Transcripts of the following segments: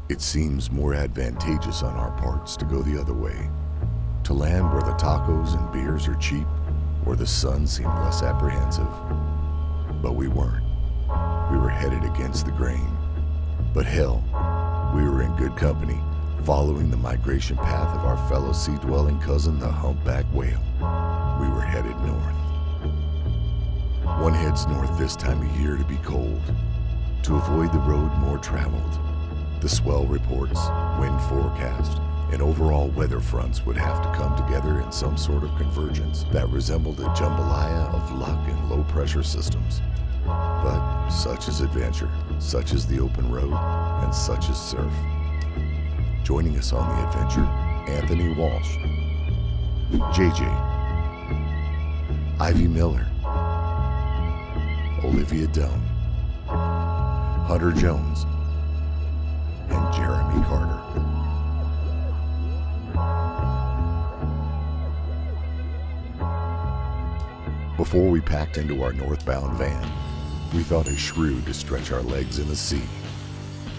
It seems more advantageous on our parts to go the other way, to land where the tacos and beers are cheap, or the sun seemed less apprehensive. But we weren't. We were headed against the grain. But hell, we were in good company, following the migration path of our fellow sea-dwelling cousin, the humpback whale. We were headed north. One heads north this time of year to be cold, to avoid the road more traveled. The swell reports, wind forecast, and overall weather fronts would have to come together in some sort of convergence that resembled a jambalaya of luck and low-pressure systems. But such is adventure, such is the open road, and such is surf. Joining us on the adventure, Anthony Walsh, JJ, Ivy Miller, Olivia Doan, Hunter Jones, and Jeremy Carter. Before we packed into our northbound van, we thought it shrewd to stretch our legs in the sea.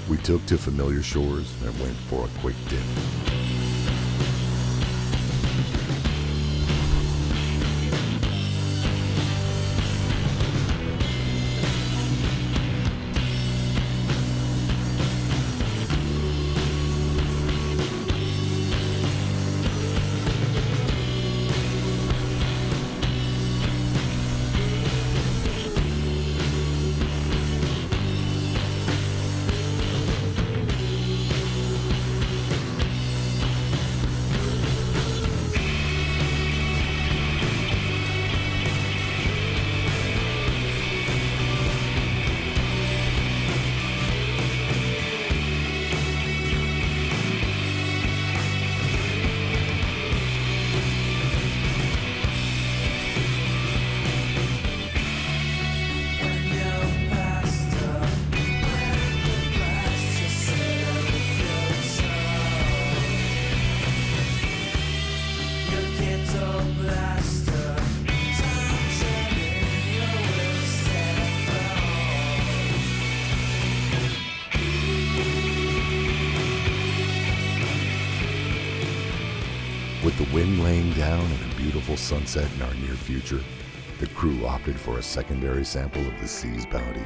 We took to familiar shores and went for a quick dip. With the wind laying down and a beautiful sunset in our near future, the crew opted for a secondary sample of the sea's bounty.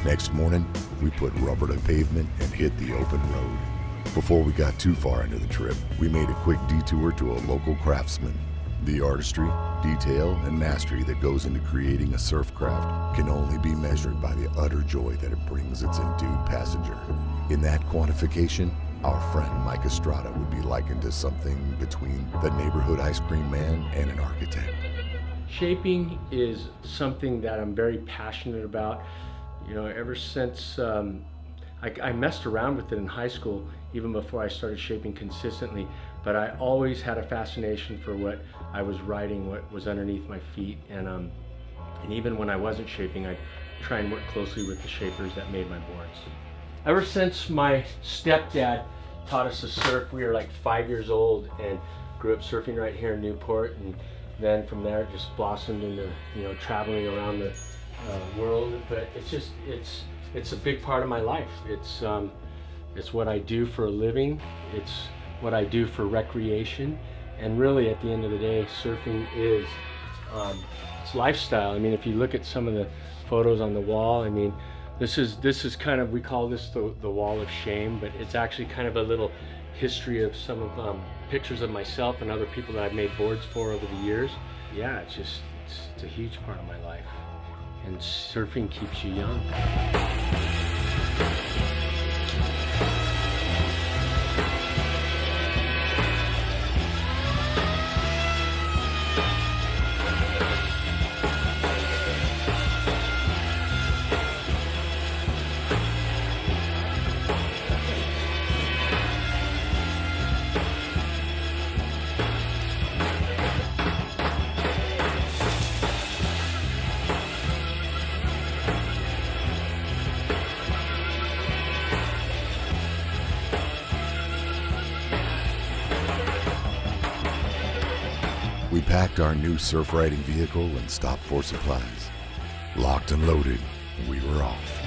Next morning, we put rubber to pavement and hit the open road. Before we got too far into the trip, we made a quick detour to a local craftsman. The artistry, detail, and mastery that goes into creating a surf craft can only be measured by the utter joy that it brings its endued passenger. In that quantification, our friend Mike Estrada would be likened to something between the neighborhood ice cream man and an architect. Shaping is something that I'm very passionate about. You know, ever since I messed around with it in high school, even before I started shaping consistently, but I always had a fascination for what I was writing, what was underneath my feet, and And even when I wasn't shaping, I'd try and work closely with the shapers that made my boards. Ever since my stepdad taught us to surf, we were like 5 years old and grew up surfing right here in Newport. And then from there, it just blossomed into, you know, traveling around the world. But it's a big part of my life. It's what I do for a living. It's what I do for recreation. And really, at the end of the day, surfing is it's lifestyle. I mean, if you look at some of the photos on the wall, I mean, this is kind of, we call this the wall of shame, but it's actually kind of a little history of some of pictures of myself and other people that I've made boards for over the years. Yeah, it's a huge part of my life, and surfing keeps you young. We packed our new surf riding vehicle and stopped for supplies. Locked and loaded, we were off.